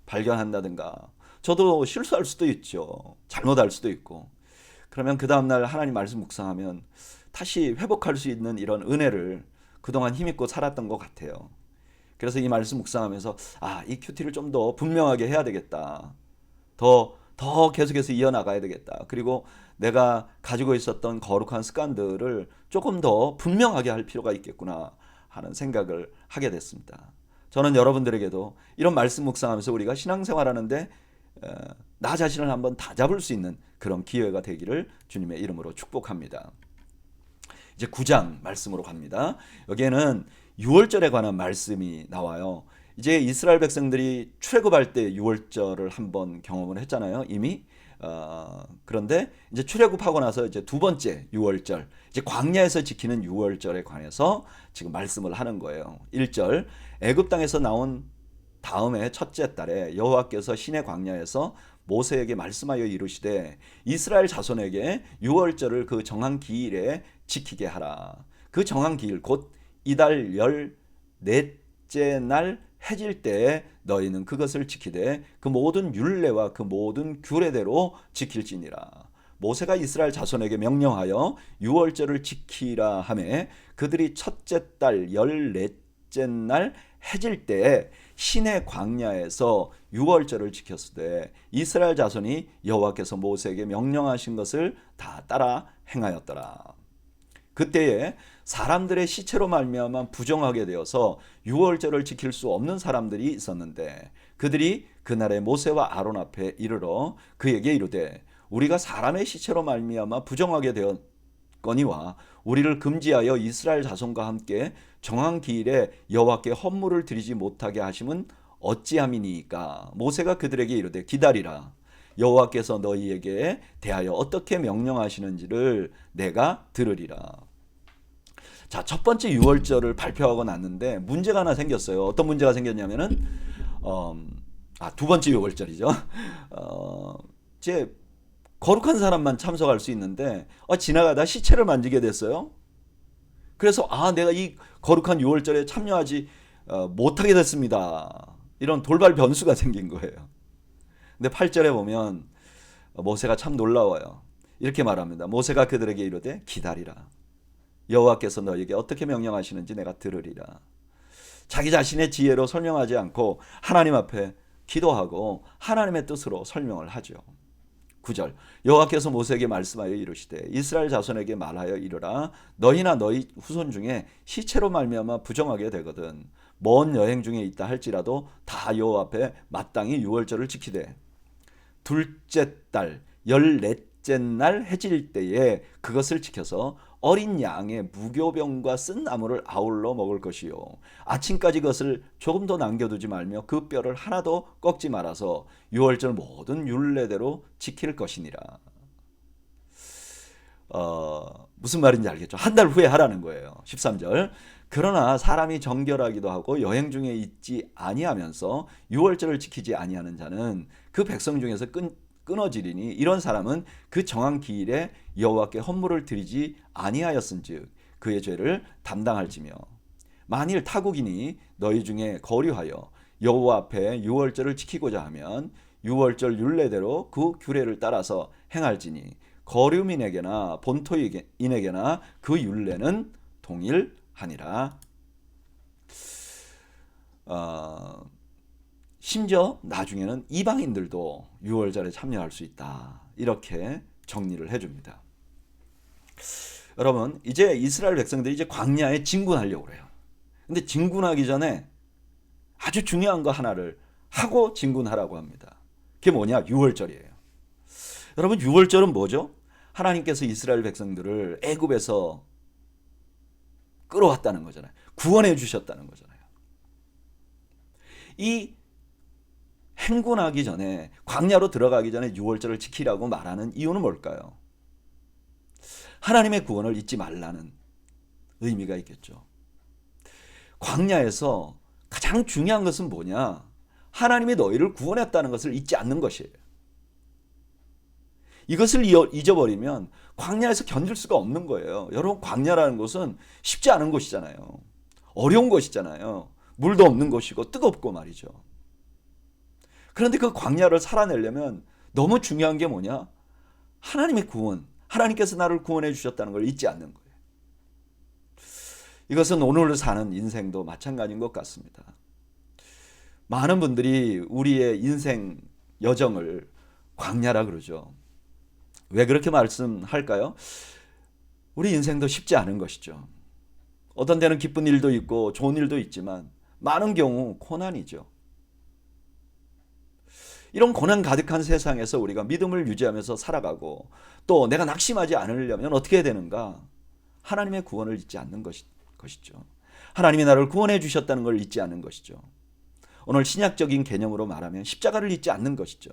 발견한다든가, 저도 실수할 수도 있죠. 잘못할 수도 있고. 그러면 그 다음날 하나님 말씀 묵상하면 다시 회복할 수 있는 이런 은혜를 그동안 힘입고 살았던 것 같아요. 그래서 이 말씀 묵상하면서 이 큐티를 좀 더 분명하게 해야 되겠다. 더 계속해서 이어나가야 되겠다. 그리고 내가 가지고 있었던 거룩한 습관들을 조금 더 분명하게 할 필요가 있겠구나 하는 생각을 하게 됐습니다. 저는 여러분들에게도 이런 말씀 묵상하면서 우리가 신앙생활하는데 나 자신을 한번 다잡을 수 있는 그런 기회가 되기를 주님의 이름으로 축복합니다. 이제 9장 말씀으로 갑니다. 여기에는 유월절에 관한 말씀이 나와요. 이제 이스라엘 백성들이 출애굽할 때 유월절을 한번 경험을 했잖아요. 이미. 그런데 이제 출애굽하고 나서 이제 두 번째 유월절, 이제 광야에서 지키는 유월절에 관해서 지금 말씀을 하는 거예요. 1절, 애굽 땅에서 나온 다음에 첫째 달에 여호와께서 시내 광야에서 모세에게 말씀하여 이르시되 이스라엘 자손에게 유월절을 그 정한 기일에 지키게 하라. 그 정한 기일 곧 이달 14째 날 해질 때에 너희는 그것을 지키되 그 모든 율례와 그 모든 규례대로 지킬지니라. 모세가 이스라엘 자손에게 명령하여 유월절을 지키라 하매 그들이 첫째 달 14째 날 해질 때에 시내 광야에서 유월절을 지켰을 때 이스라엘 자손이 여호와께서 모세에게 명령하신 것을 다 따라 행하였더라. 그때에 사람들의 시체로 말미암아 부정하게 되어서 유월절을 지킬 수 없는 사람들이 있었는데 그들이 그날에 모세와 아론 앞에 이르러 그에게 이르되 우리가 사람의 시체로 말미암아 부정하게 되었거니와 우리를 금지하여 이스라엘 자손과 함께 정한 기일에 여호와께 헌물을 드리지 못하게 하심은 어찌함이니까. 모세가 그들에게 이르되 기다리라. 여호와께서 너희에게 대하여 어떻게 명령하시는지를 내가 들으리라. 자, 첫 번째 유월절을 발표하고 났는데 문제가 하나 생겼어요. 어떤 문제가 생겼냐면은 두 번째 유월절이죠. 이제 거룩한 사람만 참석할 수 있는데 지나가다 시체를 만지게 됐어요. 그래서 내가 이 거룩한 유월절에 참여하지 못하게 됐습니다. 이런 돌발 변수가 생긴 거예요. 근데 8절에 보면 모세가 참 놀라워요. 이렇게 말합니다. 모세가 그들에게 이르되 기다리라. 여호와께서 너에게 어떻게 명령하시는지 내가 들으리라. 자기 자신의 지혜로 설명하지 않고 하나님 앞에 기도하고 하나님의 뜻으로 설명을 하죠. 9절, 여호와께서 모세에게 말씀하여 이르시되 이스라엘 자손에게 말하여 이르라. 너희나 너희 후손 중에 시체로 말미암아 부정하게 되거든 먼 여행 중에 있다 할지라도 다 여호와 앞에 마땅히 유월절을 지키되 둘째 달 14째 날 해질 때에 그것을 지켜서 어린 양의 무교병과 쓴 나물을 아울러 먹을 것이요 아침까지 그것을 조금 더 남겨두지 말며 그 뼈를 하나도 꺾지 말아서 유월절 모든 율례대로 지킬 것이니라. 무슨 말인지 알겠죠? 한 달 후에 하라는 거예요. 13절, 그러나 사람이 정결하기도 하고 여행 중에 있지 아니하면서 유월절을 지키지 아니하는 자는 그 백성 중에서 끊어지리니 이런 사람은 그 정한 기일에 여호와께 헌물을 드리지 아니하였은즉 그의 죄를 담당할지며 만일 타국인이 너희 중에 거류하여 여호와 앞에 유월절을 지키고자 하면 유월절 율례대로 그 규례를 따라서 행할지니 거류민에게나 본토인에게나 그 율례는 동일하니라. 심지어 나중에는 이방인들도 유월절에 참여할 수 있다. 이렇게 정리를 해줍니다. 여러분, 이제 이스라엘 백성들이 이제 광야에 진군하려고 그래요. 근데 진군하기 전에 아주 중요한 거 하나를 하고 진군하라고 합니다. 그게 뭐냐? 유월절이에요. 여러분, 유월절은 뭐죠? 하나님께서 이스라엘 백성들을 애굽에서 끌어왔다는 거잖아요. 구원해 주셨다는 거잖아요. 이 행군하기 전에, 광야로 들어가기 전에 유월절을 지키라고 말하는 이유는 뭘까요? 하나님의 구원을 잊지 말라는 의미가 있겠죠. 광야에서 가장 중요한 것은 뭐냐? 하나님이 너희를 구원했다는 것을 잊지 않는 것이에요. 이것을 잊어버리면 광야에서 견딜 수가 없는 거예요. 여러분, 광야라는 곳은 쉽지 않은 곳이잖아요. 어려운 곳이잖아요. 물도 없는 곳이고 뜨겁고 말이죠. 그런데 그 광야를 살아내려면 너무 중요한 게 뭐냐? 하나님의 구원, 하나님께서 나를 구원해 주셨다는 걸 잊지 않는 거예요. 이것은 오늘 사는 인생도 마찬가지인 것 같습니다. 많은 분들이 우리의 인생 여정을 광야라 그러죠. 왜 그렇게 말씀할까요? 우리 인생도 쉽지 않은 것이죠. 어떤 데는 기쁜 일도 있고 좋은 일도 있지만 많은 경우 고난이죠. 이런 고난 가득한 세상에서 우리가 믿음을 유지하면서 살아가고 또 내가 낙심하지 않으려면 어떻게 해야 되는가? 하나님의 구원을 잊지 않는 것이죠. 하나님이 나를 구원해 주셨다는 걸 잊지 않는 것이죠. 오늘 신약적인 개념으로 말하면 십자가를 잊지 않는 것이죠.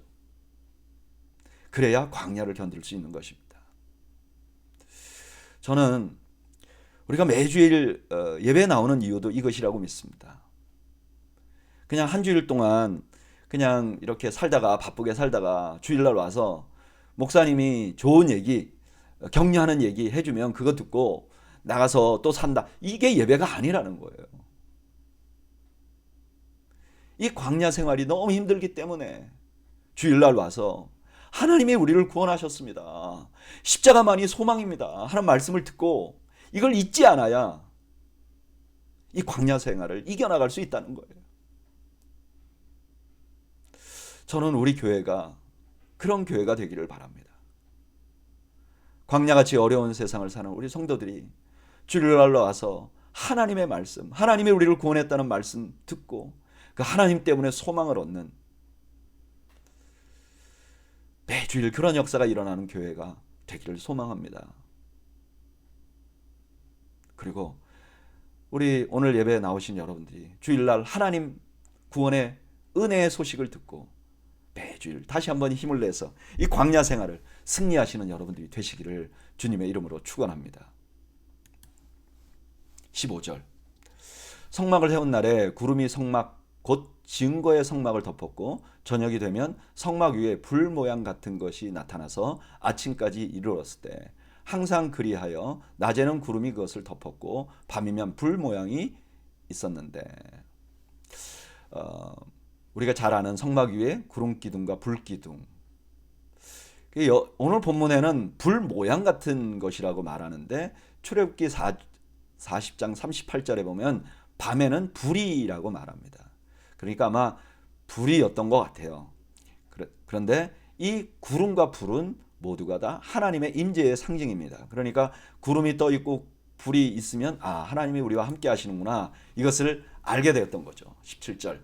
그래야 광야를 견딜 수 있는 것입니다. 저는 우리가 매주일 예배 나오는 이유도 이것이라고 믿습니다. 그냥 한 주일 동안 그냥 이렇게 살다가 바쁘게 살다가 주일날 와서 목사님이 좋은 얘기, 격려하는 얘기 해주면 그거 듣고 나가서 또 산다. 이게 예배가 아니라는 거예요. 이 광야 생활이 너무 힘들기 때문에 주일날 와서 하나님이 우리를 구원하셨습니다. 십자가만이 소망입니다. 하는 말씀을 듣고 이걸 잊지 않아야 이 광야 생활을 이겨나갈 수 있다는 거예요. 저는 우리 교회가 그런 교회가 되기를 바랍니다. 광야같이 어려운 세상을 사는 우리 성도들이 주일날로 와서 하나님의 말씀, 하나님이 우리를 구원했다는 말씀 듣고 그 하나님 때문에 소망을 얻는 매주일 그런 역사가 일어나는 교회가 되기를 소망합니다. 그리고 우리 오늘 예배에 나오신 여러분들이 주일날 하나님 구원의 은혜의 소식을 듣고 매주일 다시 한번 힘을 내서 이 광야 생활을 승리하시는 여러분들이 되시기를 주님의 이름으로 축원합니다. 15절 성막을 해온 날에 구름이 성막 곧 증거의 성막을 덮었고 저녁이 되면 성막 위에 불 모양 같은 것이 나타나서 아침까지 이르렀을 때 항상 그리하여 낮에는 구름이 그것을 덮었고 밤이면 불 모양이 있었는데 우리가 잘 아는 성막 위에 구름 기둥과 불 기둥. 오늘 본문에는 불 모양 같은 것이라고 말하는데 출애굽기 40장 38절에 보면 밤에는 불이라고 말합니다. 그러니까 아마 불이었던 것 같아요. 그런데 이 구름과 불은 모두가 다 하나님의 임재의 상징입니다. 그러니까 구름이 떠 있고 불이 있으면 하나님이 우리와 함께 하시는구나. 이것을 알게 되었던 거죠. 17절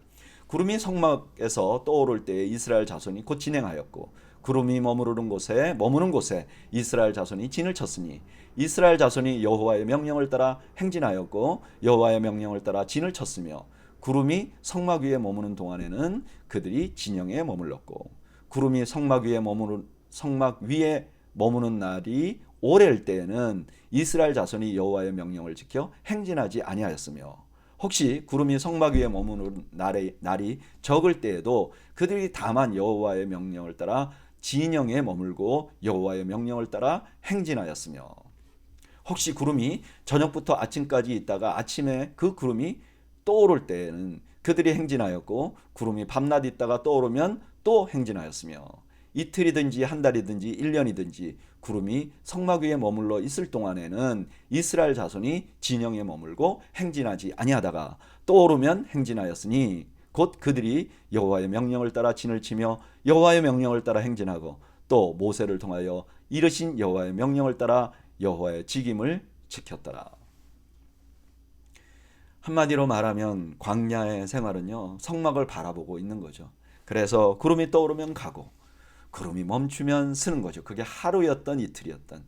구름이 성막에서 떠오를 때에 이스라엘 자손이 곧 진행하였고 구름이 머무는 곳에 이스라엘 자손이 진을 쳤으니 이스라엘 자손이 여호와의 명령을 따라 행진하였고 여호와의 명령을 따라 진을 쳤으며 구름이 성막 위에 머무는 동안에는 그들이 진영에 머물렀고 구름이 성막 위에 머무는 날이 오래일 때에는 이스라엘 자손이 여호와의 명령을 지켜 행진하지 아니하였으며 혹시 구름이 성막 위에 머무는 날이 적을 때에도 그들이 다만 여호와의 명령을 따라 진영에 머물고 여호와의 명령을 따라 행진하였으며 혹시 구름이 저녁부터 아침까지 있다가 아침에 그 구름이 떠오를 때에는 그들이 행진하였고 구름이 밤낮 있다가 떠오르면 또 행진하였으며 이틀이든지 한 달이든지 1년이든지 구름이 성막 위에 머물러 있을 동안에는 이스라엘 자손이 진영에 머물고 행진하지 아니하다가 떠오르면 행진하였으니 곧 그들이 여호와의 명령을 따라 진을 치며 여호와의 명령을 따라 행진하고 또 모세를 통하여 이르신 여호와의 명령을 따라 여호와의 직임을 지켰더라. 한마디로 말하면 광야의 생활은요, 성막을 바라보고 있는 거죠. 그래서 구름이 떠오르면 가고 구름이 멈추면 서는 거죠. 그게 하루였던 이틀이었던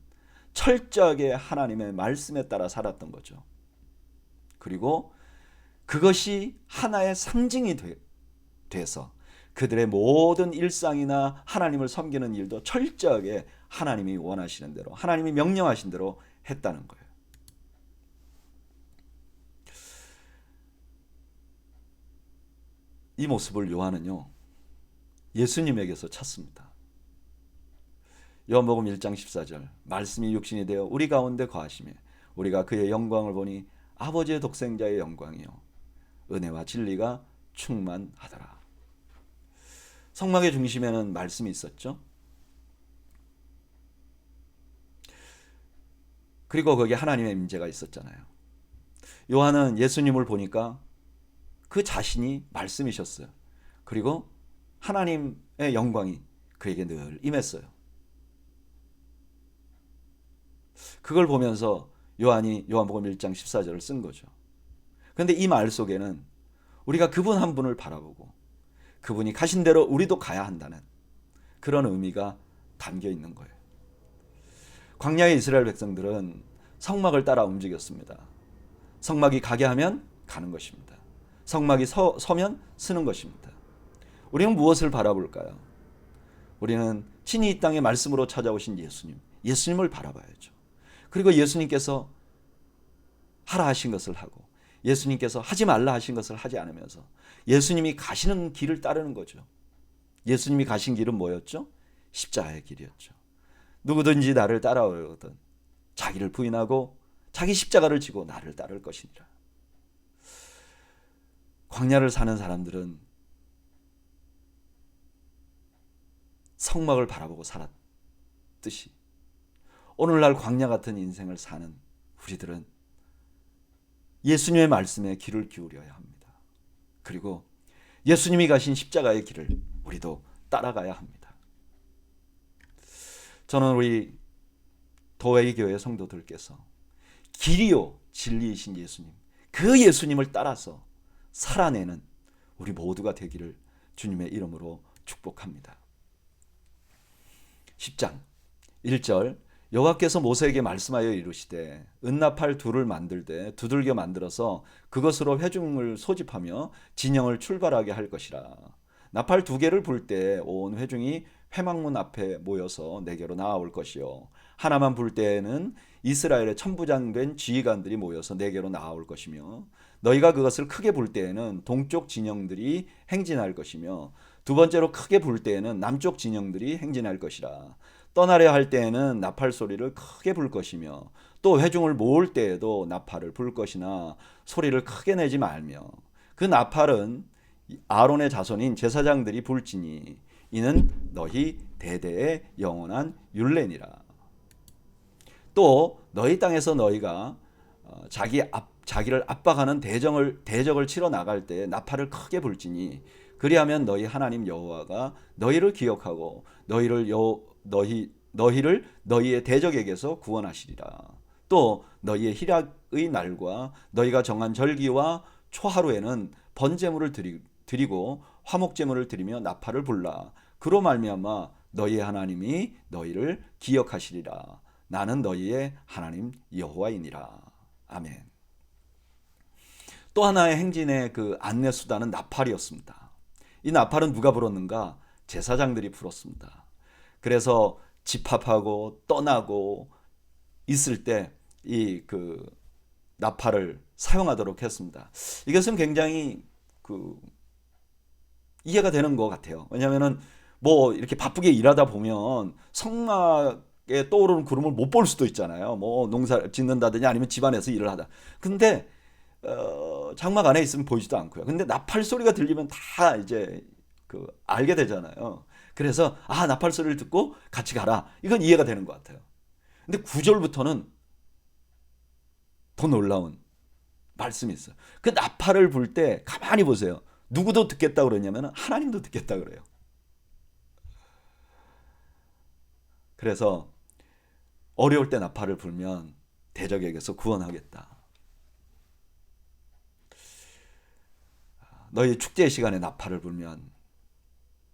철저하게 하나님의 말씀에 따라 살았던 거죠. 그리고 그것이 하나의 상징이 돼서 그들의 모든 일상이나 하나님을 섬기는 일도 철저하게 하나님이 원하시는 대로, 하나님이 명령하신 대로 했다는 거예요. 이 모습을 요한은요, 예수님에게서 찾습니다. 요한복음 1장 14절, 말씀이 육신이 되어 우리 가운데 거하시며 우리가 그의 영광을 보니 아버지의 독생자의 영광이요 은혜와 진리가 충만하더라. 성막의 중심에는 말씀이 있었죠. 그리고 거기에 하나님의 임재가 있었잖아요. 요한은 예수님을 보니까 그 자신이 말씀이셨어요. 그리고 하나님의 영광이 그에게 늘 임했어요. 그걸 보면서 요한이 요한복음 1장 14절을 쓴 거죠. 그런데 이 말 속에는 우리가 그분 한 분을 바라보고 그분이 가신 대로 우리도 가야 한다는 그런 의미가 담겨 있는 거예요. 광야의 이스라엘 백성들은 성막을 따라 움직였습니다. 성막이 가게 하면 가는 것입니다. 성막이 서면 서는 것입니다. 우리는 무엇을 바라볼까요? 우리는 친히 이 땅에 말씀으로 찾아오신 예수님을 바라봐야죠. 그리고 예수님께서 하라 하신 것을 하고 예수님께서 하지 말라 하신 것을 하지 않으면서 예수님이 가시는 길을 따르는 거죠. 예수님이 가신 길은 뭐였죠? 십자가의 길이었죠. 누구든지 나를 따라오거든 자기를 부인하고 자기 십자가를 지고 나를 따를 것이니라. 광야를 사는 사람들은 성막을 바라보고 살았듯이 오늘날 광야 같은 인생을 사는 우리들은 예수님의 말씀에 귀를 기울여야 합니다. 그리고 예수님이 가신 십자가의 길을 우리도 따라가야 합니다. 저는 우리 도웨이 교회 성도들께서 길이요 진리이신 예수님, 그 예수님을 따라서 살아내는 우리 모두가 되기를 주님의 이름으로 축복합니다. 10장 1절 여호와께서 모세에게 말씀하여 이르시되 은나팔 둘을 만들되 두들겨 만들어서 그것으로 회중을 소집하며 진영을 출발하게 할 것이라. 나팔 두 개를 불 때 온 회중이 회막문 앞에 모여서 내게로 나아올 것이요 하나만 불 때에는 이스라엘의 천부장된 지휘관들이 모여서 내게로 나아올 것이며 너희가 그것을 크게 불 때에는 동쪽 진영들이 행진할 것이며 두 번째로 크게 불 때에는 남쪽 진영들이 행진할 것이라. 떠나려 할 때에는 나팔 소리를 크게 불 것이며 또 회중을 모을 때에도 나팔을 불 것이나 소리를 크게 내지 말며 그 나팔은 아론의 자손인 제사장들이 불지니 이는 너희 대대의 영원한 율례니라. 또 너희 땅에서 너희가 자기를 압박하는 대적을 치러 나갈 때 나팔을 크게 불지니 그리하면 너희 하나님 여호와가 너희를 기억하고 너희를 너희의 대적에게서 구원하시리라. 또 너희의 희락의 날과 너희가 정한 절기와 초하루에는 번제물을 드리고 화목제물을 드리며 나팔을 불라. 그로 말미암아 너희의 하나님이 너희를 기억하시리라. 나는 너희의 하나님 여호와이니라. 아멘. 또 하나의 행진의 그 안내 수단은 나팔이었습니다. 이 나팔은 누가 불었는가? 제사장들이 불었습니다. 그래서 집합하고 떠나고 있을 때 이 그 나팔을 사용하도록 했습니다. 이것은 굉장히 그 이해가 되는 것 같아요. 왜냐하면은 뭐 이렇게 바쁘게 일하다 보면 성막에 떠오르는 구름을 못 볼 수도 있잖아요. 뭐 농사 짓는다든지 아니면 집안에서 일을 하다. 근데 장막 안에 있으면 보이지도 않고요. 근데 나팔 소리가 들리면 다 이제 그 알게 되잖아요. 그래서 아 나팔 소리를 듣고 같이 가라. 이건 이해가 되는 것 같아요. 근데 9절부터는 더 놀라운 말씀이 있어요. 그 나팔을 불 때 가만히 보세요. 누구도 듣겠다 그러냐면 하나님도 듣겠다 그래요. 그래서 어려울 때 나팔을 불면 대적에게서 구원하겠다. 너희 축제 시간에 나팔을 불면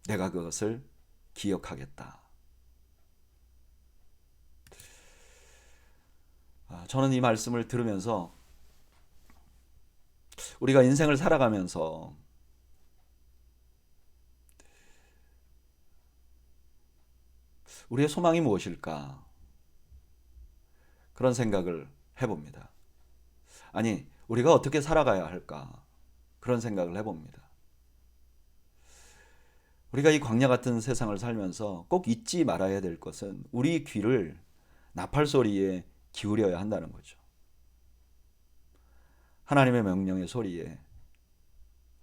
내가 그것을 기억하겠다. 저는 이 말씀을 들으면서 우리가 인생을 살아가면서 우리의 소망이 무엇일까? 그런 생각을 해봅니다. 아니, 우리가 어떻게 살아가야 할까? 그런 생각을 해봅니다. 우리가 이 광야 같은 세상을 살면서 꼭 잊지 말아야 될 것은 우리 귀를 나팔 소리에 기울여야 한다는 거죠. 하나님의 명령의 소리에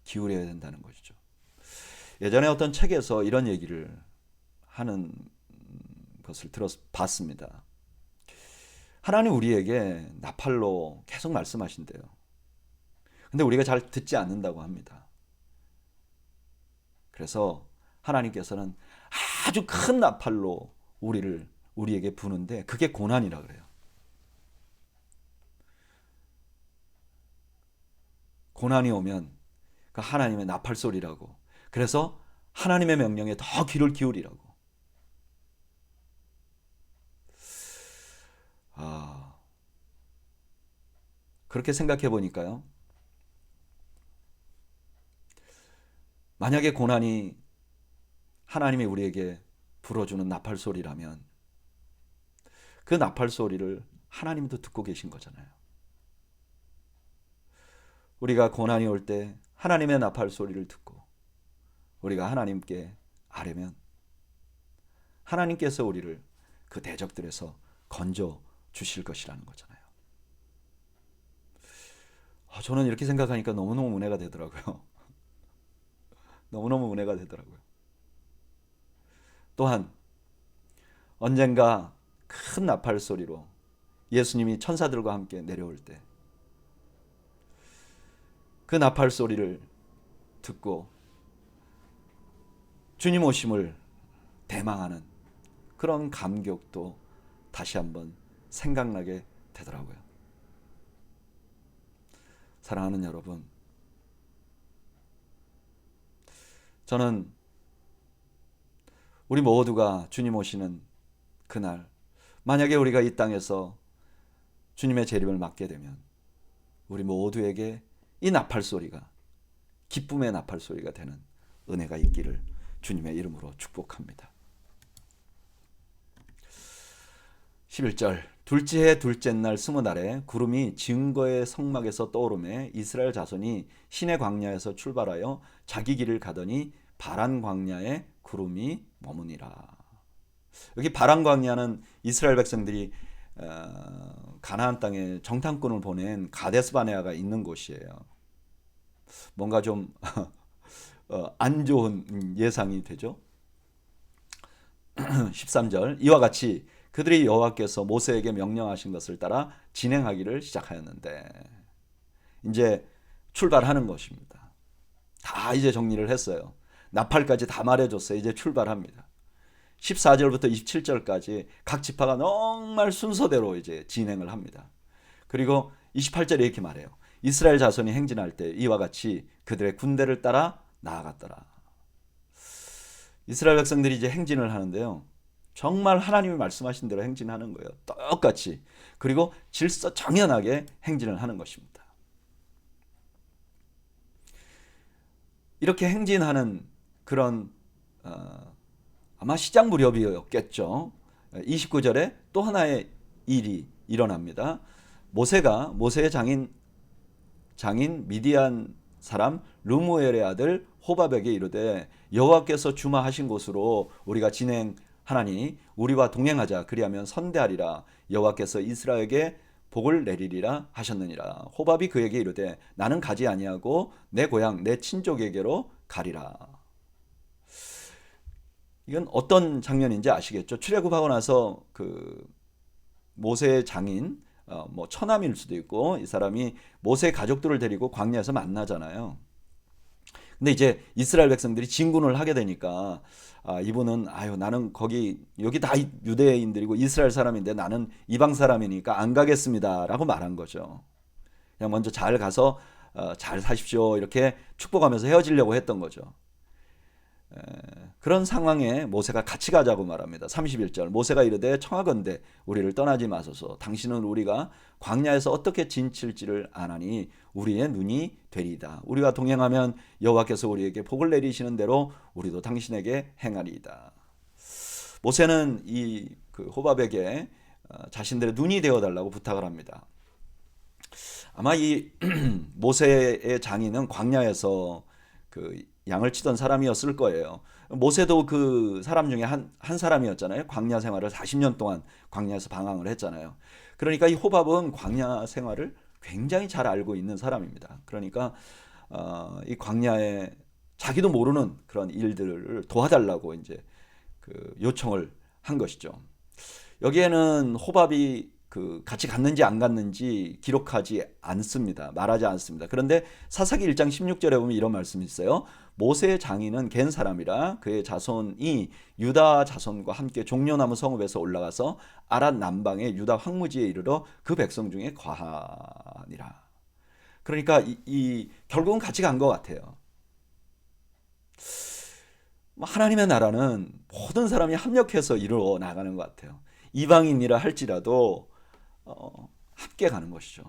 기울여야 된다는 것이죠. 예전에 어떤 책에서 이런 얘기를 하는 것을 봤습니다. 하나님 우리에게 나팔로 계속 말씀하신대요. 근데 우리가 잘 듣지 않는다고 합니다. 그래서 하나님께서는 아주 큰 나팔로 우리에게 부는데 그게 고난이라 그래요. 고난이 오면 그 하나님의 나팔 소리라고. 그래서 하나님의 명령에 더 귀를 기울이라고. 그렇게 생각해 보니까요. 만약에 고난이 하나님이 우리에게 불어주는 나팔 소리라면 그 나팔 소리를 하나님도 듣고 계신 거잖아요. 우리가 고난이 올 때 하나님의 나팔 소리를 듣고 우리가 하나님께 아뢰면 하나님께서 우리를 그 대적들에서 건져 주실 것이라는 거잖아요. 저는 이렇게 생각하니까 너무너무 은혜가 되더라고요. 너무너무 은혜가 되더라고요. 또한 언젠가 큰 나팔 소리로 예수님이 천사들과 함께 내려올 때 그 나팔 소리를 듣고 주님 오심을 대망하는 그런 감격도 다시 한번 생각나게 되더라고요. 사랑하는 여러분, 저는 우리 모두가 주님 오시는 그날, 만약에 우리가 이 땅에서 주님의 재림을 맞게 되면 우리 모두에게 이 나팔 소리가 기쁨의 나팔 소리가 되는 은혜가 있기를 주님의 이름으로 축복합니다. 11절 둘째 해 둘째 날 스무 날에 구름이 증거의 성막에서 떠오르매 이스라엘 자손이 시내 광야에서 출발하여 자기 길을 가더니 바란 광야에 구름이 머무니라. 여기 바란 광야는 이스라엘 백성들이 가나안 땅에 정탐꾼을 보낸 가데스 바네아가 있는 곳이에요. 뭔가 좀 안 좋은 예상이 되죠. 13절 이와 같이 그들이 여호와께서 모세에게 명령하신 것을 따라 진행하기를 시작하였는데 이제 출발하는 것입니다. 다 이제 정리를 했어요. 나팔까지 다 말해줬어요. 이제 출발합니다. 14절부터 27절까지 각 지파가 정말 순서대로 이제 진행을 합니다. 그리고 28절에 이렇게 말해요. 이스라엘 자손이 행진할 때 이와 같이 그들의 군대를 따라 나아갔더라. 이스라엘 백성들이 이제 행진을 하는데요. 정말 하나님이 말씀하신 대로 행진하는 거예요. 똑같이. 그리고 질서정연하게 행진을 하는 것입니다. 이렇게 행진하는 그런 아마 시작 무렵이었겠죠. 29절에 또 하나의 일이 일어납니다. 모세의 장인 미디안 사람 르무엘의 아들 호밥에게 이르되 여호와께서 주마하신 곳으로 우리가 진행하나니 우리와 동행하자. 그리하면 선대하리라. 여호와께서 이스라엘에게 복을 내리리라 하셨느니라. 호밥이 그에게 이르되 나는 가지 아니하고 내 고향 내 친족에게로 가리라. 이건 어떤 장면인지 아시겠죠? 출애굽하고 나서 그 모세의 장인 뭐 처남일 수도 있고 이 사람이 모세 가족들을 데리고 광야에서 만나잖아요. 근데 이제 이스라엘 백성들이 진군을 하게 되니까 이분은 나는 여기 다 유대인들이고 이스라엘 사람인데 나는 이방 사람이니까 안 가겠습니다라고 말한 거죠. 그냥 먼저 잘 가서 잘 사십시오 이렇게 축복하면서 헤어지려고 했던 거죠. 그런 상황에 모세가 같이 가자고 말합니다. 31절 모세가 이르되 청하건대 우리를 떠나지 마소서. 당신은 우리가 광야에서 어떻게 지칠지를 아나니 우리의 눈이 되리이다. 우리와 동행하면 여호와께서 우리에게 복을 내리시는 대로 우리도 당신에게 행하리이다. 모세는 그 호밥에게 자신들의 눈이 되어달라고 부탁을 합니다. 아마 이 모세의 장인은 광야에서 그 양을 치던 사람이었을 거예요. 모세도 그 사람 중에 한 사람이었잖아요. 광야 생활을 40년 동안 광야에서 방황을 했잖아요. 그러니까 이 호밥은 광야 생활을 굉장히 잘 알고 있는 사람입니다. 그러니까 이 광야에 자기도 모르는 그런 일들을 도와달라고 이제 그 요청을 한 것이죠. 여기에는 호밥이 그 같이 갔는지 안 갔는지 기록하지 않습니다. 말하지 않습니다. 그런데 사사기 1장 16절에 보면 이런 말씀이 있어요. 모세의 장인은 갠 사람이라 그의 자손이 유다 자손과 함께 종려나무 성읍에서 올라가서 아랏 남방의 유다 황무지에 이르러 그 백성 중에 과하니라. 그러니까 결국은 같이 간 것 같아요. 하나님의 나라는 모든 사람이 합력해서 이루어 나가는 것 같아요. 이방인이라 할지라도 함께 가는 것이죠.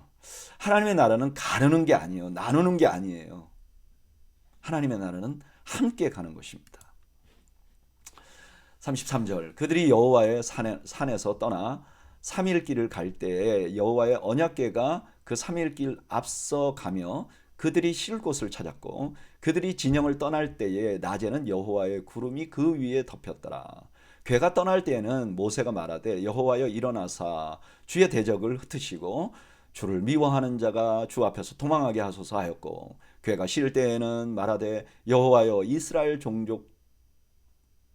하나님의 나라는 가르는 게 아니에요. 나누는 게 아니에요. 하나님의 나라는 함께 가는 것입니다. 33절 그들이 여호와의 산에서 떠나 3일 길을 갈 때에 여호와의 언약궤가 그 3일 길 앞서 가며 그들이 쉴 곳을 찾았고 그들이 진영을 떠날 때에 낮에는 여호와의 구름이 그 위에 덮였더라. 궤가 떠날 때에는 모세가 말하되 여호와여 일어나사 주의 대적을 흩으시고 주를 미워하는 자가 주 앞에서 도망하게 하소서 하였고 궤가 쉴 때에는 말하되 여호와여 이스라엘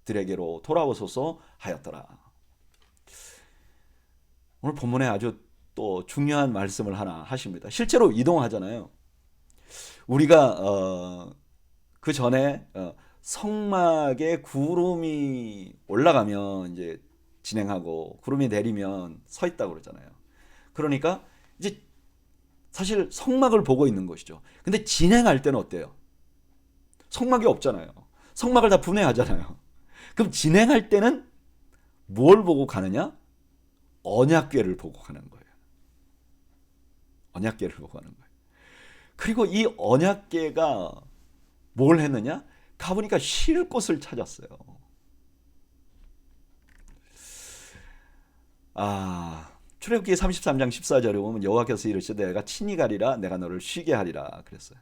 종족들에게로 돌아오소서 하였더라. 오늘 본문에 아주 또 중요한 말씀을 하나 하십니다. 실제로 이동하잖아요. 우리가 그 전에 성막에 구름이 올라가면 이제 진행하고 구름이 내리면 서 있다고 그러잖아요. 그러니까 이제 사실 성막을 보고 있는 것이죠. 근데 진행할 때는 어때요? 성막이 없잖아요. 성막을 다 분해하잖아요. 그럼 진행할 때는 뭘 보고 가느냐? 언약궤를 보고 가는 거예요. 언약궤를 보고 가는 거예요. 그리고 이 언약궤가 뭘 했느냐? 가보니까 쉴 곳을 찾았어요. 출애굽기 33장 14절에 보면 여호와께서 이르시되 내가 친히 가리라 내가 너를 쉬게 하리라 그랬어요.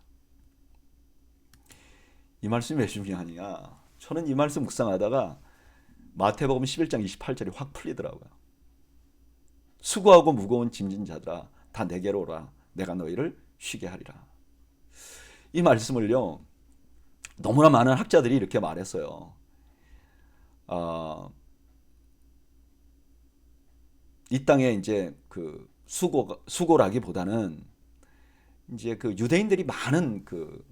이 말씀이 왜 중요하냐? 저는 이 말씀 묵상하다가 마태복음 11장 28절이 확 풀리더라고요. 수고하고 무거운 짐진 자들아 다 내게로 오라 내가 너희를 쉬게 하리라. 이 말씀을요 너무나 많은 학자들이 이렇게 말했어요. 이 땅에 이제 그 수고라기보다는 이제 그 유대인들이 많은 그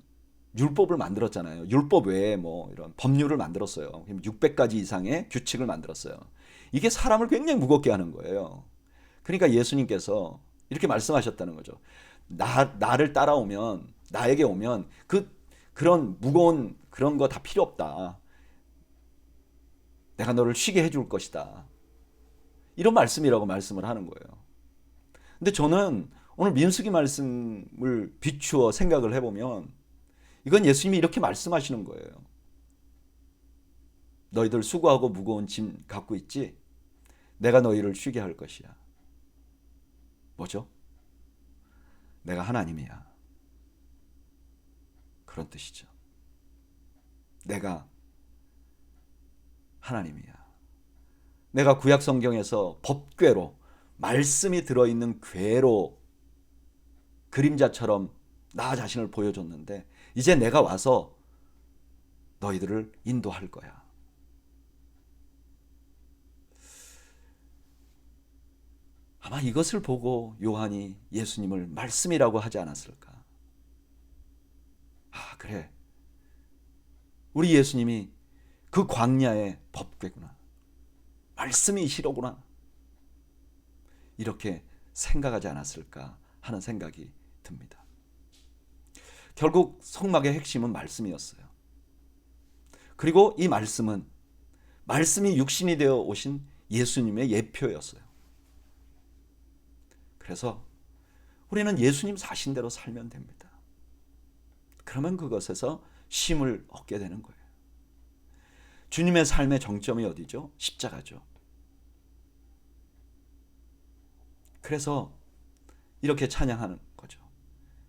율법을 만들었잖아요. 율법 외에 뭐 이런 법률을 만들었어요. 600가지 이상의 규칙을 만들었어요. 이게 사람을 굉장히 무겁게 하는 거예요. 그러니까 예수님께서 이렇게 말씀하셨다는 거죠. 나를 따라오면 나에게 오면 그런 무거운 그런 거 다 필요 없다. 내가 너를 쉬게 해줄 것이다. 이런 말씀이라고 말씀을 하는 거예요. 근데 저는 오늘 민수기 말씀을 비추어 생각을 해보면 이건 예수님이 이렇게 말씀하시는 거예요. 너희들 수고하고 무거운 짐 갖고 있지? 내가 너희를 쉬게 할 것이야. 뭐죠? 내가 하나님이야. 그런 뜻이죠. 내가 하나님이야. 내가 구약 성경에서 법궤로 말씀이 들어있는 궤로 그림자처럼 나 자신을 보여줬는데 이제 내가 와서 너희들을 인도할 거야. 아마 이것을 보고 요한이 예수님을 말씀이라고 하지 않았을까? 아, 그래. 우리 예수님이 그 광야의 법궤구나. 말씀이시로구나. 이렇게 생각하지 않았을까 하는 생각이 듭니다. 결국 성막의 핵심은 말씀이었어요. 그리고 이 말씀은 말씀이 육신이 되어 오신 예수님의 예표였어요. 그래서 우리는 예수님 사신대로 살면 됩니다. 그러면 그것에서 쉼을 얻게 되는 거예요. 주님의 삶의 정점이 어디죠? 십자가죠. 그래서 이렇게 찬양하는 거죠.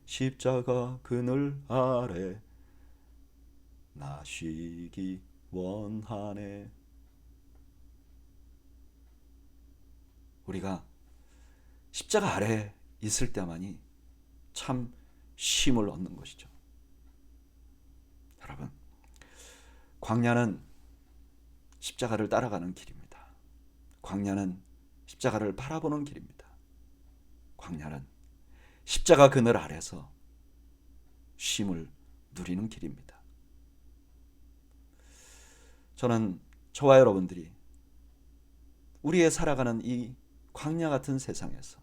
십자가 그늘 아래 나 쉬기 원하네. 우리가 십자가 아래 있을 때만이 참 쉼을 얻는 것이죠. 여러분, 광야는 십자가를 따라가는 길입니다. 광야는 십자가를 바라보는 길입니다. 광야는 십자가 그늘 아래서 쉼을 누리는 길입니다. 저는 저와 여러분들이 우리의 살아가는 이 광야 같은 세상에서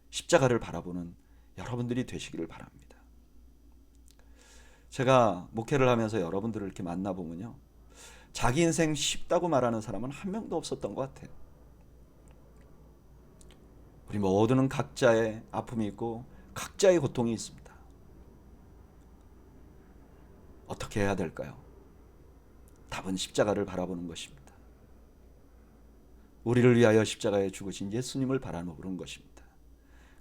십자가를 바라보는 여러분들이 되시기를 바랍니다. 제가 목회를 하면서 여러분들을 이렇게 만나보면요, 자기 인생 쉽다고 말하는 사람은 한 명도 없었던 것 같아요. 우리 모두는 각자의 아픔이 있고 각자의 고통이 있습니다. 어떻게 해야 될까요? 답은 십자가를 바라보는 것입니다. 우리를 위하여 십자가에 죽으신 예수님을 바라보는 것입니다.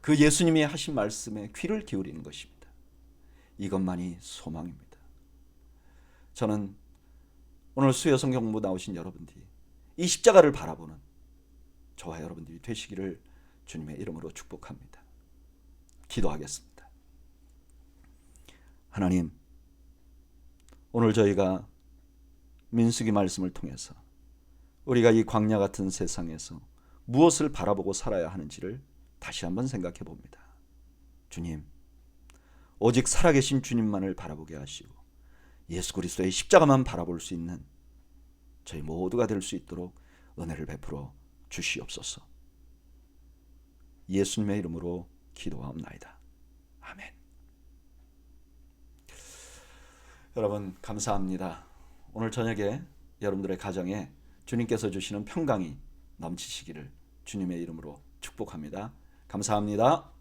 그 예수님이 하신 말씀에 귀를 기울이는 것입니다. 이것만이 소망입니다. 저는 오늘 수요 성경 공부 나오신 여러분들이 이 십자가를 바라보는 저와 여러분들이 되시기를 주님의 이름으로 축복합니다. 기도하겠습니다. 하나님, 오늘 저희가 민수기 말씀을 통해서 우리가 이 광야 같은 세상에서 무엇을 바라보고 살아야 하는지를 다시 한번 생각해 봅니다. 주님, 오직 살아계신 주님만을 바라보게 하시고 예수 그리스도의 십자가만 바라볼 수 있는 저희 모두가 될 수 있도록 은혜를 베풀어 주시옵소서. 예수님의 이름으로 기도하옵나이다. 아멘. 여러분 감사합니다. 오늘 저녁에 여러분들의 가정에 주님께서 주시는 평강이 넘치시기를 주님의 이름으로 축복합니다. 감사합니다.